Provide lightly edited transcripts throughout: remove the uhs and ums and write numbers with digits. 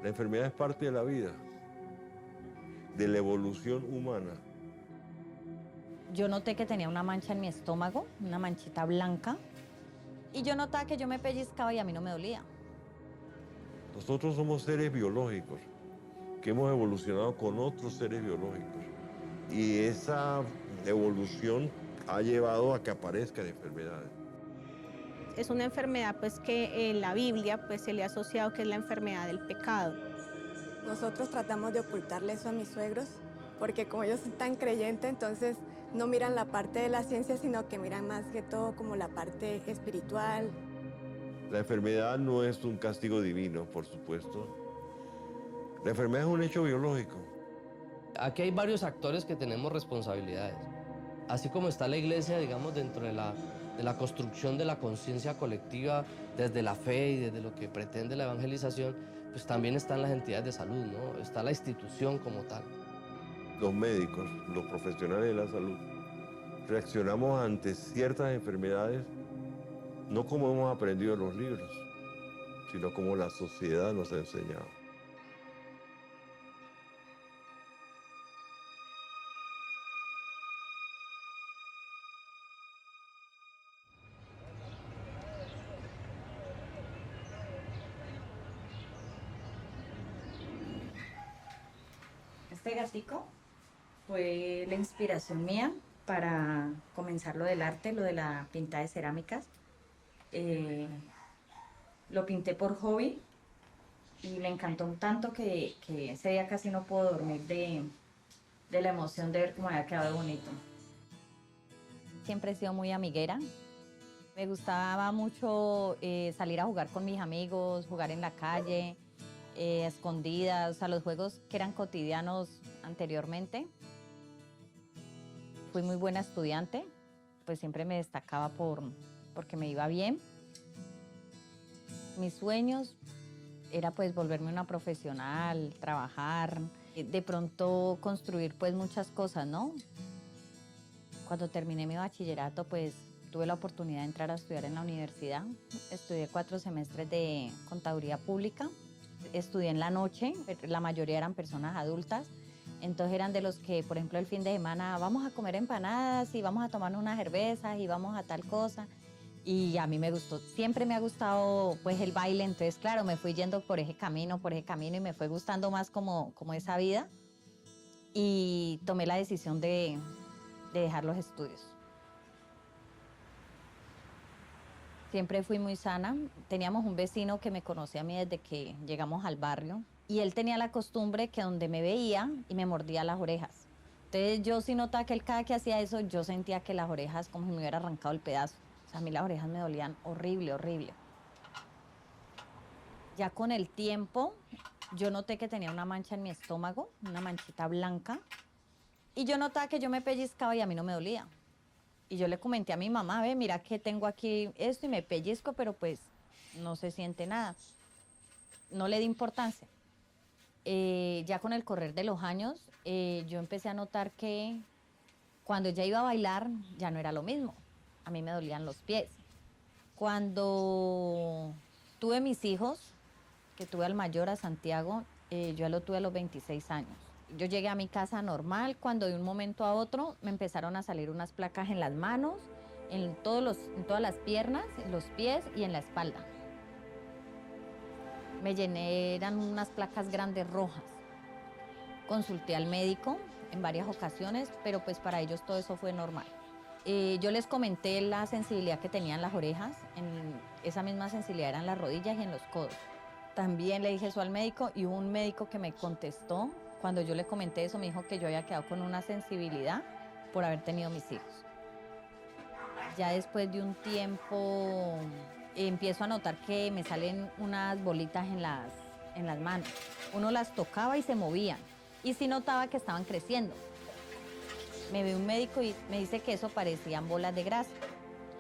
La enfermedad es parte de la vida, de la evolución humana. Yo noté que tenía una mancha en mi estómago, una manchita blanca, y yo notaba que yo me pellizcaba y a mí no me dolía. Nosotros somos seres biológicos que hemos evolucionado con otros seres biológicos. Y esa evolución ha llevado a que aparezcan enfermedades. Es una enfermedad pues que en la Biblia pues se le ha asociado que es la enfermedad del pecado. Nosotros tratamos de ocultarle eso a mis suegros, porque como ellos son tan creyentes, entonces no miran la parte de la ciencia, sino que miran más que todo como la parte espiritual. La enfermedad no es un castigo divino, por supuesto. La enfermedad es un hecho biológico. Aquí hay varios actores que tenemos responsabilidades. Así como está la iglesia, digamos, dentro de la construcción de la conciencia colectiva, desde la fe y desde lo que pretende la evangelización, pues también están las entidades de salud, ¿no? Está la institución como tal. Los médicos, los profesionales de la salud, reaccionamos ante ciertas enfermedades no como hemos aprendido en los libros, sino como la sociedad nos ha enseñado. Este gatico fue la inspiración mía para comenzar lo del arte, lo de la pinta de cerámicas. Lo pinté por hobby y me encantó tanto que ese día casi no puedo dormir de la emoción de ver cómo había quedado bonito. Siempre he sido muy amiguera. Me gustaba mucho salir a jugar con mis amigos, jugar en la calle, escondidas, o sea, los juegos que eran cotidianos anteriormente. Fui muy buena estudiante, pues siempre me destacaba porque me iba bien. Mis sueños era pues volverme una profesional, trabajar, de pronto construir pues muchas cosas, ¿no? Cuando terminé mi bachillerato pues tuve la oportunidad de entrar a estudiar en la universidad. Estudié 4 semestres de contaduría pública. Estudié en la noche, la mayoría eran personas adultas. Entonces eran de los que, por ejemplo, el fin de semana vamos a comer empanadas y vamos a tomar unas cervezas y vamos a tal cosa. Y a mí me gustó, siempre me ha gustado pues el baile, entonces claro, me fui yendo por ese camino y me fue gustando más como esa vida. Y tomé la decisión de dejar los estudios. Siempre fui muy sana. Teníamos un vecino que me conocía a mí desde que llegamos al barrio. Y él tenía la costumbre que donde me veía y me mordía las orejas. Entonces yo sí notaba que él cada que hacía eso, yo sentía que las orejas como si me hubiera arrancado el pedazo. O sea, a mí las orejas me dolían horrible, horrible. Ya con el tiempo, yo noté que tenía una mancha en mi estómago, una manchita blanca. Y yo notaba que yo me pellizcaba y a mí no me dolía. Y yo le comenté a mi mamá, ve, mira que tengo aquí esto y me pellizco, pero pues no se siente nada. No le di importancia. Ya con el correr de los años, yo empecé a notar que cuando ya iba a bailar, ya no era lo mismo. A mí me dolían los pies. Cuando tuve mis hijos, que tuve al mayor, a Santiago, yo ya lo tuve a los 26 años. Yo llegué a mi casa normal cuando de un momento a otro me empezaron a salir unas placas en las manos, en todas las piernas, en los pies y en la espalda. Me llené, eran unas placas grandes rojas. Consulté al médico en varias ocasiones, pero pues para ellos todo eso fue normal. Yo les comenté la sensibilidad que tenían las orejas, esa misma sensibilidad eran las rodillas y en los codos. También le dije eso al médico y hubo un médico que me contestó, cuando yo le comenté eso, me dijo que yo había quedado con una sensibilidad por haber tenido mis hijos. Ya después de un tiempo empiezo a notar que me salen unas bolitas en las manos. Uno las tocaba y se movían y sí notaba que estaban creciendo. Me ve un médico y me dice que eso parecían bolas de grasa.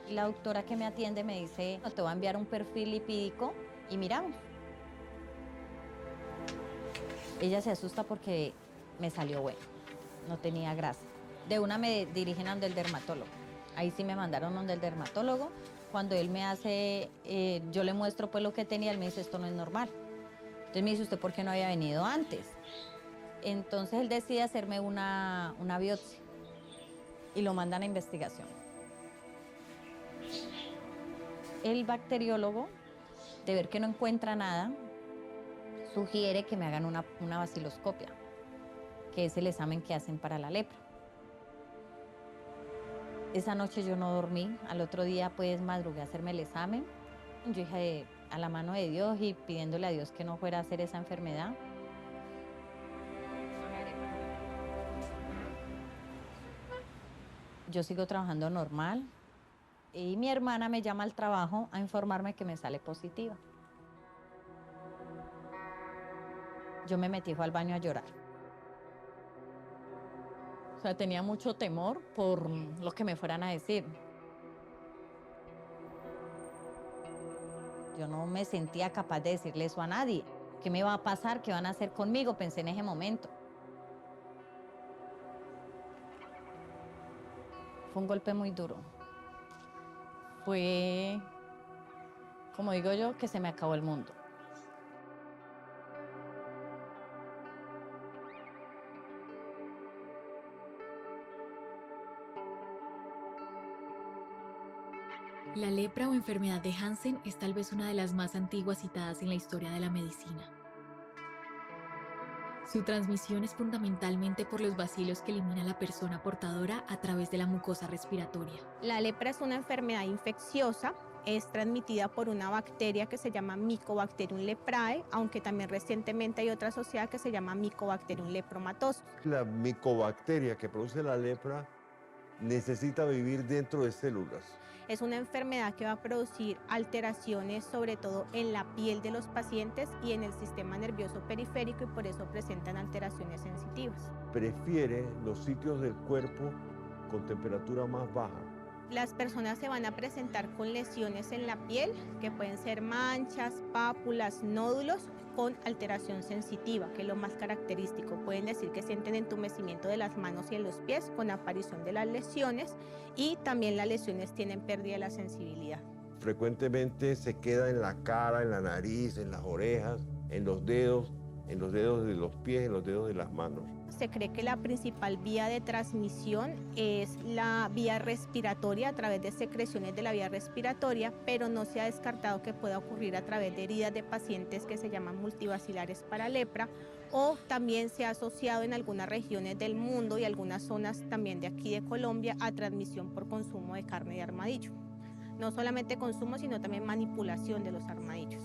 Y la doctora que me atiende me dice, no, te voy a enviar un perfil lipídico y miramos. Ella se asusta porque me salió bueno, no tenía grasa. De una me dirigen a donde el dermatólogo. Ahí sí me mandaron donde el dermatólogo. Cuando él me hace, yo le muestro pues lo que tenía, él me dice, esto no es normal. Entonces me dice, ¿usted por qué no había venido antes? Entonces él decide hacerme una biopsia y lo mandan a investigación. El bacteriólogo, de ver que no encuentra nada, sugiere que me hagan una baciloscopia, que es el examen que hacen para la lepra. Esa noche yo no dormí, al otro día pues madrugué a hacerme el examen. Yo dije, a la mano de Dios y pidiéndole a Dios que no fuera a hacer esa enfermedad. Yo sigo trabajando normal y mi hermana me llama al trabajo a informarme que me sale positiva. Yo me metí fue al baño a llorar. O sea, tenía mucho temor por lo que me fueran a decir. Yo no me sentía capaz de decirle eso a nadie. ¿Qué me va a pasar? ¿Qué van a hacer conmigo? Pensé en ese momento. Fue un golpe muy duro. Fue, como digo yo, que se me acabó el mundo. La lepra o enfermedad de Hansen es tal vez una de las más antiguas citadas en la historia de la medicina. Su transmisión es fundamentalmente por los bacilos que elimina la persona portadora a través de la mucosa respiratoria. La lepra es una enfermedad infecciosa, es transmitida por una bacteria que se llama Mycobacterium leprae, aunque también recientemente hay otra sociedad que se llama Mycobacterium lepromatosus. La micobacteria que produce la lepra necesita vivir dentro de células. Es una enfermedad que va a producir alteraciones sobre todo en la piel de los pacientes y en el sistema nervioso periférico y por eso presentan alteraciones sensitivas. Prefiere los sitios del cuerpo con temperatura más baja. Las personas se van a presentar con lesiones en la piel, que pueden ser manchas, pápulas, nódulos, con alteración sensitiva, que es lo más característico. Pueden decir que sienten entumecimiento de las manos y en los pies con aparición de las lesiones y también las lesiones tienen pérdida de la sensibilidad. Frecuentemente se queda en la cara, en la nariz, en las orejas, en los dedos de los pies, en los dedos de las manos. Se cree que la principal vía de transmisión es la vía respiratoria a través de secreciones de la vía respiratoria, pero no se ha descartado que pueda ocurrir a través de heridas de pacientes que se llaman multibacilares para lepra o también se ha asociado en algunas regiones del mundo y algunas zonas también de aquí de Colombia a transmisión por consumo de carne de armadillo. No solamente consumo, sino también manipulación de los armadillos.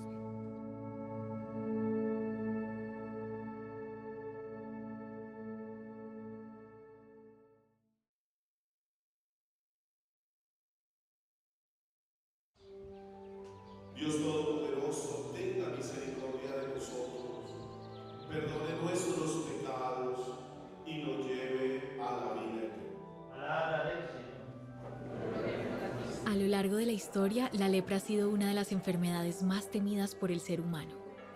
Dios Todopoderoso, tenga misericordia de nosotros, perdone nuestros pecados y nos lleve a la vida eterna. A lo largo de la historia, la lepra ha sido una de las enfermedades más temidas por el ser humano.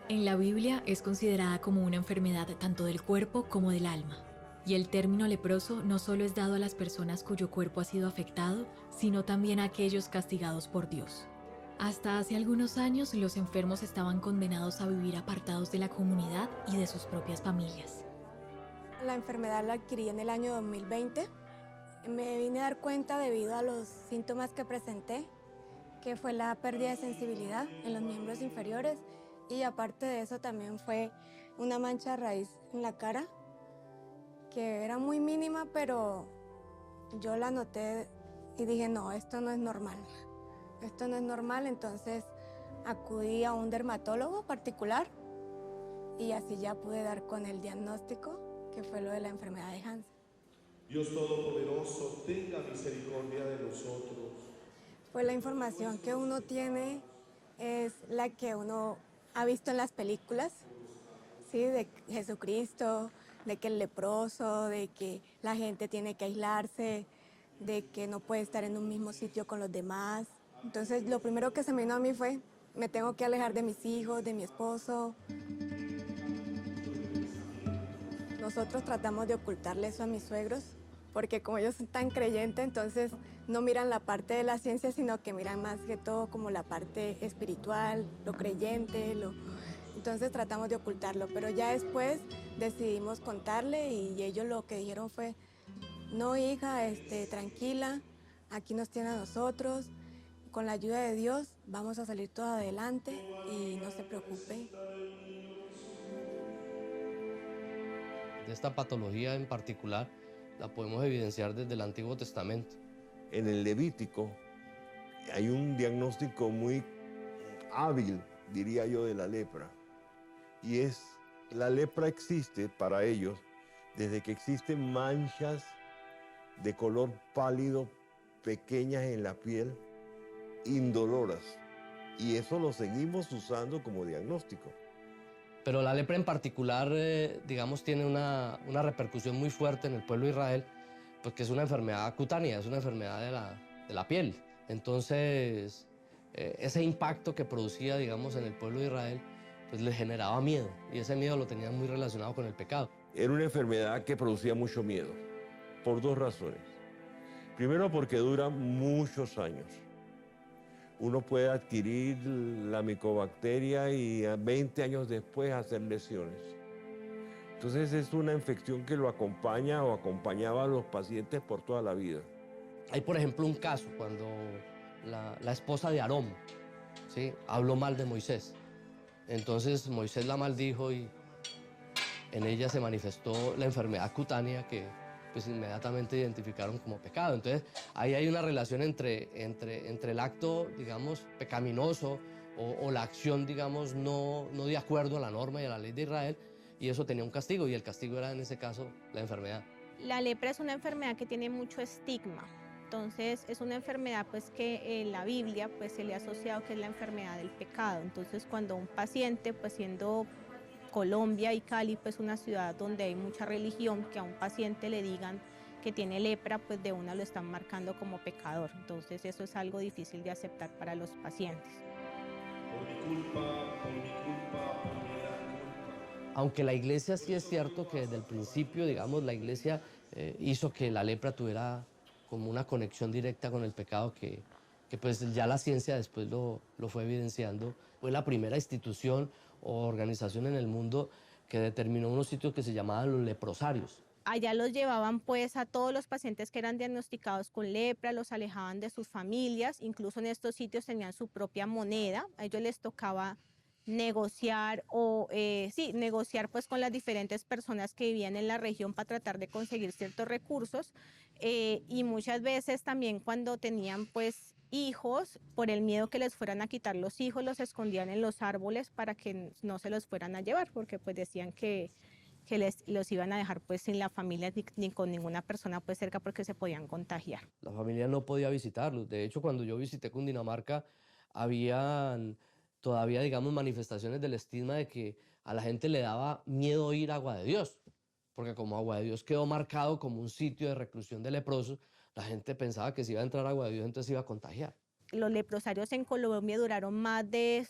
En la Biblia es considerada como una enfermedad tanto del cuerpo como del alma. Y el término leproso no solo es dado a las personas cuyo cuerpo ha sido afectado, sino también a aquellos castigados por Dios. Hasta hace algunos años, los enfermos estaban condenados a vivir apartados de la comunidad y de sus propias familias. La enfermedad la adquirí en el año 2020. Me vine a dar cuenta debido a los síntomas que presenté, que fue la pérdida de sensibilidad en los miembros inferiores y aparte de eso también fue una mancha de raíz en la cara, que era muy mínima, pero yo la noté y dije, no, esto no es normal. Esto no es normal, entonces acudí a un dermatólogo particular y así ya pude dar con el diagnóstico, que fue lo de la enfermedad de Hansen. Dios Todopoderoso, tenga misericordia de nosotros. Pues la información que uno tiene es la que uno ha visto en las películas, ¿sí? De Jesucristo, de que el leproso, de que la gente tiene que aislarse, de que no puede estar en un mismo sitio con los demás. Entonces, lo primero que se me vino a mí fue, me tengo que alejar de mis hijos, de mi esposo. Nosotros tratamos de ocultarle eso a mis suegros, porque como ellos son tan creyentes, entonces no miran la parte de la ciencia, sino que miran más que todo como la parte espiritual, lo creyente, Entonces tratamos de ocultarlo, pero ya después decidimos contarle y ellos lo que dijeron fue, no hija, tranquila, aquí nos tiene a nosotros, con la ayuda de Dios vamos a salir todos adelante y no se preocupe. De esta patología en particular la podemos evidenciar desde el Antiguo Testamento. En el Levítico hay un diagnóstico muy hábil, diría yo, de la lepra. Y es, la lepra existe para ellos desde que existen manchas de color pálido, pequeñas en la piel, indoloras. Y eso lo seguimos usando como diagnóstico. Pero la lepra en particular, digamos, tiene una repercusión muy fuerte en el pueblo de Israel, porque es una enfermedad cutánea, es una enfermedad de la piel. Entonces, ese impacto que producía, digamos, en el pueblo de Israel, pues les generaba miedo, y ese miedo lo tenían muy relacionado con el pecado. Era una enfermedad que producía mucho miedo, por dos razones. Primero, porque dura muchos años. Uno puede adquirir la micobacteria y 20 años después hacer lesiones. Entonces es una infección que lo acompaña o acompañaba a los pacientes por toda la vida. Hay, por ejemplo, un caso cuando la esposa de Aarón, ¿sí?, habló mal de Moisés. Entonces Moisés la maldijo y en ella se manifestó la enfermedad cutánea que pues inmediatamente identificaron como pecado. Entonces ahí hay una relación entre el acto, digamos, pecaminoso o la acción, digamos, no de acuerdo a la norma y a la ley de Israel, y eso tenía un castigo, y el castigo era en ese caso la enfermedad. La lepra es una enfermedad que tiene mucho estigma. Entonces es una enfermedad pues que en la Biblia pues se le ha asociado que es la enfermedad del pecado. Entonces cuando un paciente, pues siendo Colombia y Cali pues una ciudad donde hay mucha religión, que a un paciente le digan que tiene lepra, pues de una lo están marcando como pecador. Entonces eso es algo difícil de aceptar para los pacientes. Por mi culpa, por mi culpa, por mi gran culpa. Aunque la iglesia sí es cierto que desde el principio, digamos, la iglesia hizo que la lepra tuviera como una conexión directa con el pecado que pues ya la ciencia después lo fue evidenciando. Fue la primera institución o organización en el mundo que determinó unos sitios que se llamaban los leprosarios. Allá los llevaban pues a todos los pacientes que eran diagnosticados con lepra, los alejaban de sus familias, incluso en estos sitios tenían su propia moneda, a ellos les tocaba negociar negociar pues con las diferentes personas que vivían en la región para tratar de conseguir ciertos recursos, y muchas veces también cuando tenían pues hijos, por el miedo que les fueran a quitar los hijos, los escondían en los árboles para que no se los fueran a llevar, porque pues decían que los iban a dejar pues sin la familia ni con ninguna persona pues cerca porque se podían contagiar. La familia no podía visitarlos. De hecho, cuando yo visité Cundinamarca, habían todavía, digamos, manifestaciones del estigma de que a la gente le daba miedo ir a Agua de Dios, porque como Agua de Dios quedó marcado como un sitio de reclusión de leprosos, la gente pensaba que si iba a entrar a Agua de Dios entonces iba a contagiar. Los leprosarios en Colombia duraron más de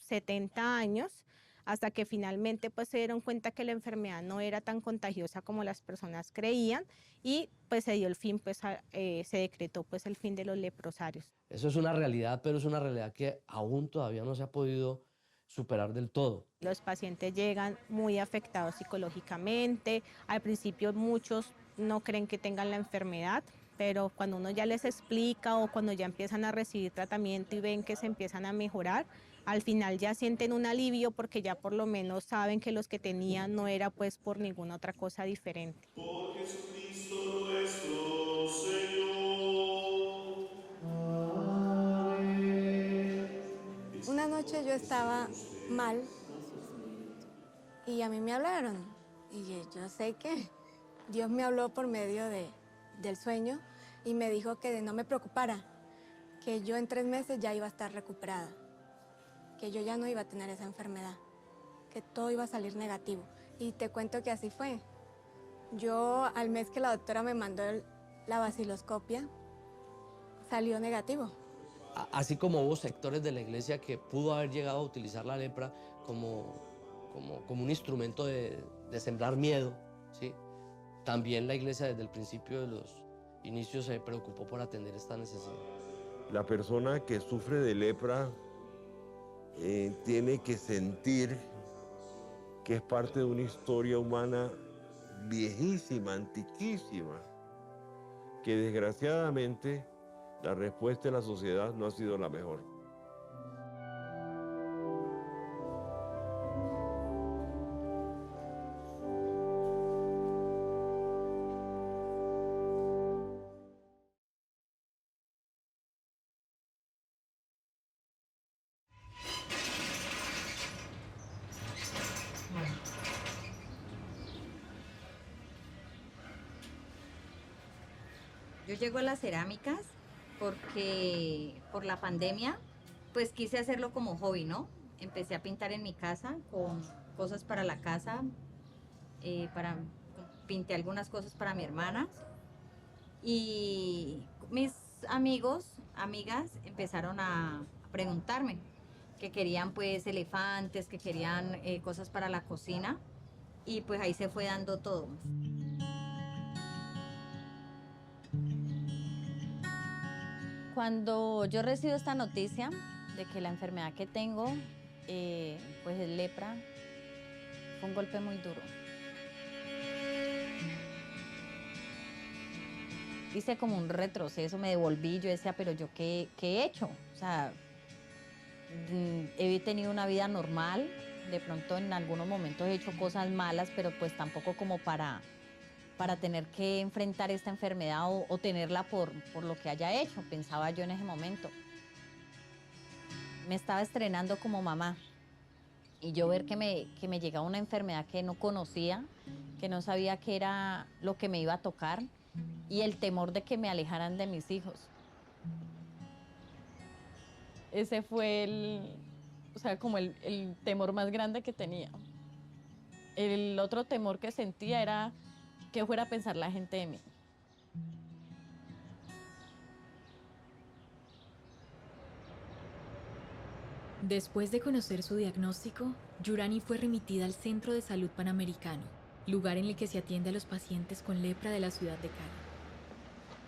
70 años, hasta que finalmente pues se dieron cuenta que la enfermedad no era tan contagiosa como las personas creían, y pues se dio el fin, pues se decretó pues el fin de los leprosarios. Eso es una realidad, pero es una realidad que aún todavía no se ha podido superar del todo. Los pacientes llegan muy afectados psicológicamente, al principio muchos no creen que tengan la enfermedad, pero cuando uno ya les explica o cuando ya empiezan a recibir tratamiento y ven que se empiezan a mejorar, al final ya sienten un alivio porque ya por lo menos saben que los que tenían no era pues por ninguna otra cosa diferente. Por Jesucristo nuestro Señor. Amén. Una noche yo estaba mal y a mí me hablaron y yo sé que Dios me habló por medio del sueño y me dijo que no me preocupara, que yo en 3 meses ya iba a estar recuperada, que yo ya no iba a tener esa enfermedad, que todo iba a salir negativo. Y te cuento que así fue. Yo al mes que la doctora me mandó la vaciloscopia, salió negativo. Así como hubo sectores de la iglesia que pudo haber llegado a utilizar la lepra como un instrumento de sembrar miedo, ¿sí? También la iglesia desde el principio de los inicios se preocupó por atender esta necesidad. La persona que sufre de lepra tiene que sentir que es parte de una historia humana viejísima, antiquísima, que desgraciadamente la respuesta de la sociedad no ha sido la mejor. Yo llego a las cerámicas porque por la pandemia, pues quise hacerlo como hobby, ¿no? Empecé a pintar en mi casa con cosas para la casa, pinté algunas cosas para mi hermana y mis amigos, amigas empezaron a preguntarme que querían pues elefantes, que querían cosas para la cocina y pues ahí se fue dando todo. Cuando yo recibo esta noticia de que la enfermedad que tengo, pues es lepra, fue un golpe muy duro. Hice como un retroceso, me devolví, yo decía, pero yo qué he hecho? O sea, he tenido una vida normal, de pronto en algunos momentos he hecho cosas malas, pero pues tampoco como para tener que enfrentar esta enfermedad o tenerla por lo que haya hecho, pensaba yo en ese momento. Me estaba estrenando como mamá y yo ver que me llegaba una enfermedad que no conocía, que no sabía qué era lo que me iba a tocar y el temor de que me alejaran de mis hijos. Ese fue como el temor más grande que tenía. El otro temor que sentía era qué fuera a pensar la gente de mí. Después de conocer su diagnóstico, Yurani fue remitida al Centro de Salud Panamericano, lugar en el que se atiende a los pacientes con lepra de la ciudad de Cali.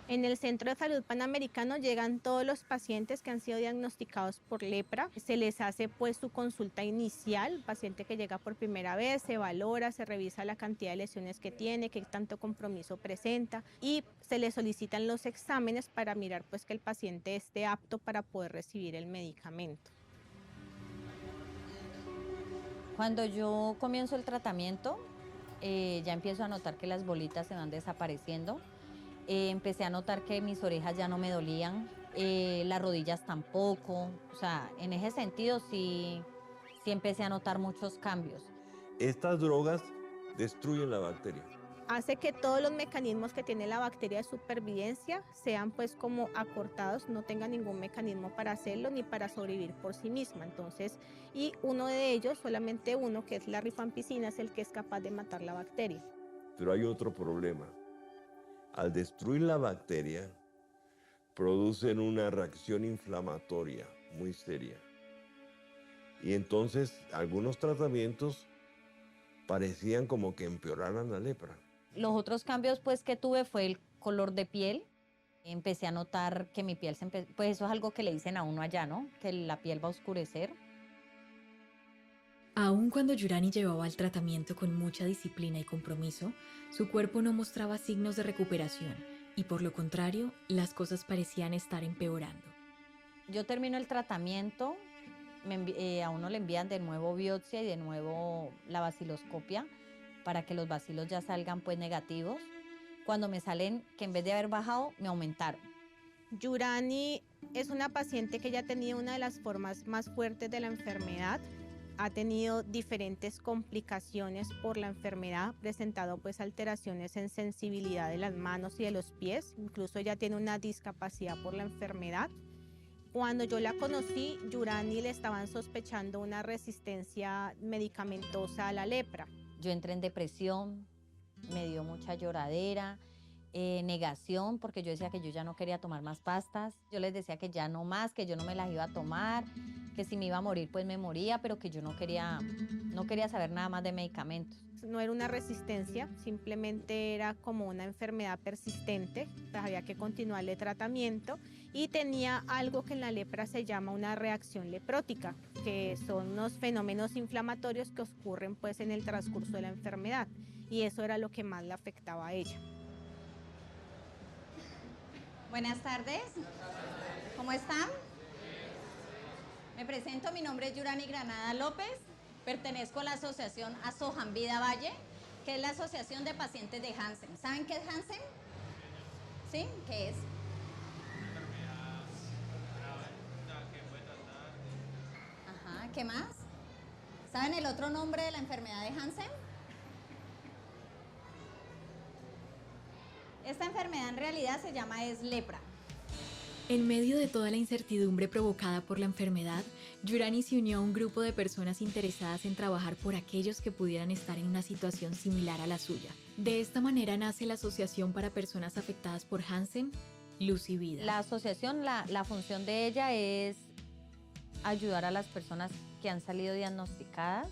En el Centro de Salud Panamericano llegan todos los pacientes que han sido diagnosticados por lepra. Se les hace pues su consulta inicial, el paciente que llega por primera vez, se valora, se revisa la cantidad de lesiones que tiene, qué tanto compromiso presenta y se le solicitan los exámenes para mirar pues que el paciente esté apto para poder recibir el medicamento. Cuando yo comienzo el tratamiento, ya empiezo a notar que las bolitas se van desapareciendo. Empecé a notar que mis orejas ya no me dolían, las rodillas tampoco. O sea, en ese sentido sí empecé a notar muchos cambios. Estas drogas destruyen la bacteria. Hace que todos los mecanismos que tiene la bacteria de supervivencia sean pues como acortados, no tenga ningún mecanismo para hacerlo ni para sobrevivir por sí misma. Entonces, y uno de ellos, solamente uno, que es la rifampicina, es el que es capaz de matar la bacteria. Pero hay otro problema. Al destruir la bacteria, producen una reacción inflamatoria muy seria. Y entonces algunos tratamientos parecían como que empeoraran la lepra. Los otros cambios pues que tuve fue el color de piel. Empecé a notar que mi piel pues eso es algo que le dicen a uno allá, ¿no? Que la piel va a oscurecer. Aun cuando Yurani llevaba el tratamiento con mucha disciplina y compromiso, su cuerpo no mostraba signos de recuperación y por lo contrario, las cosas parecían estar empeorando. Yo termino el tratamiento, a uno le envían de nuevo biopsia y de nuevo la baciloscopia para que los bacilos ya salgan pues negativos. Cuando me salen que en vez de haber bajado, me aumentaron. Yurani es una paciente que ya tenía una de las formas más fuertes de la enfermedad. Ha tenido diferentes complicaciones por la enfermedad, presentado pues alteraciones en sensibilidad de las manos y de los pies. Incluso ella tiene una discapacidad por la enfermedad. Cuando yo la conocí, Yurani le estaban sospechando una resistencia medicamentosa a la lepra. Yo entré en depresión, me dio mucha lloradera, negación, porque yo decía que yo ya no quería tomar más pastas. Yo les decía que ya no más, que yo no me las iba a tomar, que si me iba a morir, pues me moría, pero que yo no quería saber nada más de medicamentos. No era una resistencia, simplemente era como una enfermedad persistente, había que continuarle tratamiento y tenía algo que en la lepra se llama una reacción leprótica, que son unos fenómenos inflamatorios que ocurren pues en el transcurso de la enfermedad, y eso era lo que más le afectaba a ella. Buenas tardes. ¿Cómo están? Me presento, mi nombre es Yurani Granada López, pertenezco a la asociación Asojan Vida Valle, que es la asociación de pacientes de Hansen. ¿Saben qué es Hansen? ¿Sí? ¿Qué es? Ajá, ¿qué más? ¿Saben el otro nombre de la enfermedad de Hansen? Esta enfermedad en realidad se llama lepra. En medio de toda la incertidumbre provocada por la enfermedad, Yurani se unió a un grupo de personas interesadas en trabajar por aquellos que pudieran estar en una situación similar a la suya. De esta manera nace la Asociación para Personas Afectadas por Hansen, Luz y Vida. La asociación, la función de ella es ayudar a las personas que han salido diagnosticadas,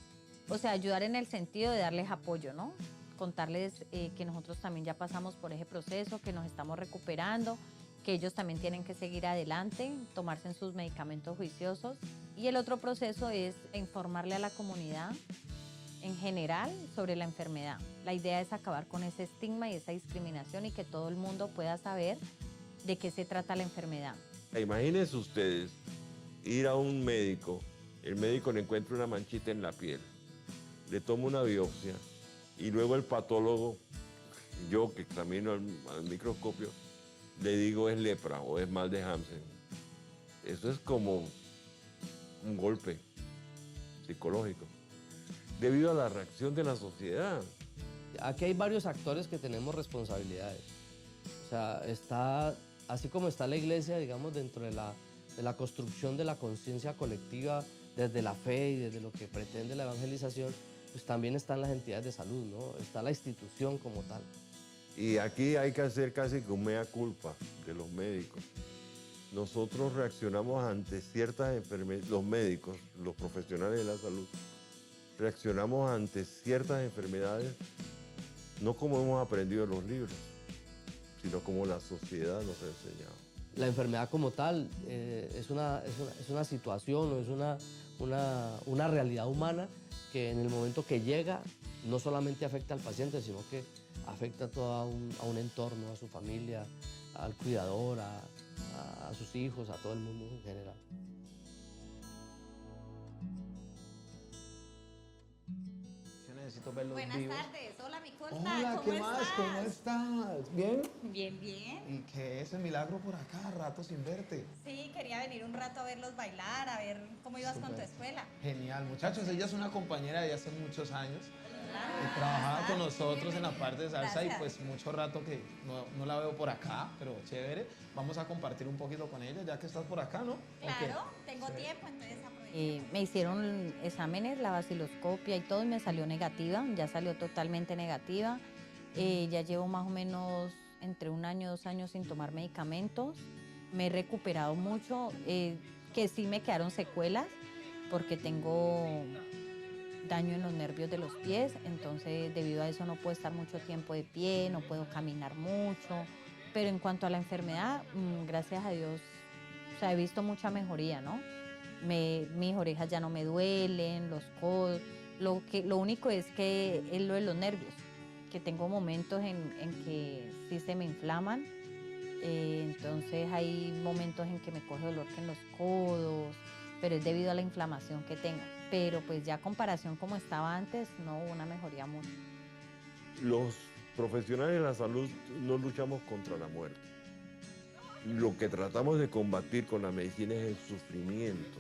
o sea, ayudar en el sentido de darles apoyo, ¿no? Contarles que nosotros también ya pasamos por ese proceso, que nos estamos recuperando, que ellos también tienen que seguir adelante, tomarse sus medicamentos juiciosos. Y el otro proceso es informarle a la comunidad en general sobre la enfermedad. La idea es acabar con ese estigma y esa discriminación y que todo el mundo pueda saber de qué se trata la enfermedad. Imagínense ustedes ir a un médico, el médico le encuentra una manchita en la piel, le toma una biopsia y luego el patólogo, yo que examino al microscopio, le digo es lepra o es mal de Hansen. Eso es como un golpe psicológico, debido a la reacción de la sociedad. Aquí hay varios actores que tenemos responsabilidades. O sea, está, así como está la iglesia, digamos, dentro de la construcción de la conciencia colectiva, desde la fe y desde lo que pretende la evangelización, pues también están las entidades de salud, ¿no? Está la institución como tal. Y aquí hay que hacer casi que un mea culpa de los médicos. Nosotros reaccionamos ante ciertas enfermedades, los médicos, los profesionales de la salud, reaccionamos ante ciertas enfermedades no como hemos aprendido en los libros, sino como la sociedad nos ha enseñado. La enfermedad como tal es una situación o es una realidad humana que en el momento que llega no solamente afecta al paciente, sino que afecta a todo un entorno, a su familia, al cuidador, a sus hijos, a todo el mundo en general. Yo necesito verlos Buenas vivos. tardes, hola mi Costa, Hola, ¿cómo ¿qué más? estás? ¿Cómo estás? ¿Bien? Bien, bien. ¿Y qué es el milagro por acá? Rato sin verte. Sí, quería venir un rato a verlos bailar, a ver cómo ibas con tu Súper. escuela. Genial, muchachos. Ella es una compañera de hace muchos años. Y trabajaba con nosotros en la parte de salsa. Gracias. Y pues mucho rato que no la veo por acá, pero chévere. Vamos a compartir un poquito con ella, ya que estás por acá, ¿no? ¿O qué? Claro, tengo tiempo, entonces aprovecho. Me hicieron exámenes, la vaciloscopia y todo, y me salió negativa, ya salió totalmente negativa. Ya llevo más o menos entre 1 año, 2 años sin tomar medicamentos. Me he recuperado mucho, que sí me quedaron secuelas, porque tengo daño en los nervios de los pies, entonces debido a eso no puedo estar mucho tiempo de pie, no puedo caminar mucho, pero en cuanto a la enfermedad, gracias a Dios, o sea, he visto mucha mejoría, ¿no? Mis orejas ya no me duelen, los codos, lo único es que es lo de los nervios, que tengo momentos en que sí se me inflaman, entonces hay momentos en que me coge dolor en los codos, pero es debido a la inflamación que tengo. Pero pues ya a comparación como estaba antes, no hubo una mejoría mucho. Los profesionales de la salud no luchamos contra la muerte. Lo que tratamos de combatir con la medicina es el sufrimiento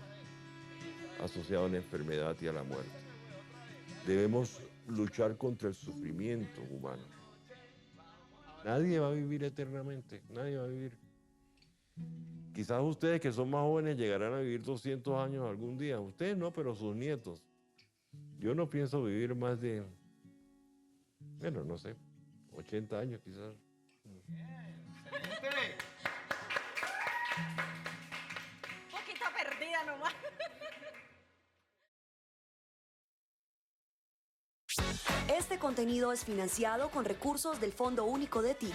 asociado a la enfermedad y a la muerte. Debemos luchar contra el sufrimiento humano. Nadie va a vivir eternamente, nadie va a vivir. Quizás ustedes que son más jóvenes llegarán a vivir 200 años algún día. Ustedes no, pero sus nietos. Yo no pienso vivir más de, bueno, no sé, 80 años quizás. Un poquito perdida nomás. Este contenido es financiado con recursos del Fondo Único de Ti.